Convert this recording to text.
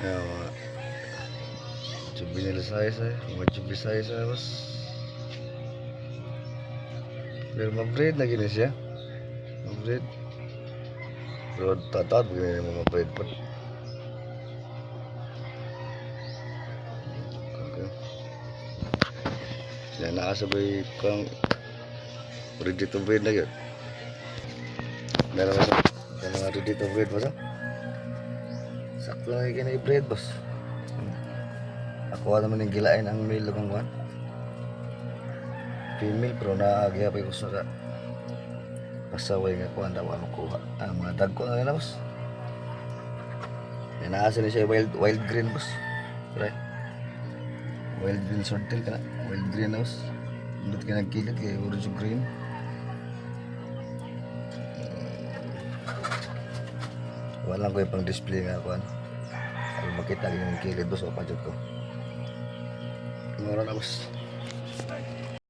Yan, mga juvenile size mga juvenile size boss. Pero ma-breed na gini siya. Ma-breed. Pero tatawad begini mga breed po. Okay. Yan, nakasabay kang ready to breed na yun. Meron mga ready to breed boss. Sakto na yung kinay-breed boss. Ako naman yung gilain ang male kung kuhan. Female pero naagya pa ko sa pasaway nga kuhan daw makuha. Ang mga dagko na boss. Yan, naasa na siya wild green boss. Right. Wild green sorting ka na. Wild green na boss. Hindi ka nagkilit kay orange green. Walang ko yung pang display nga kuhan. Ay makita yung kilid boss o padjot ko. Mura na boss.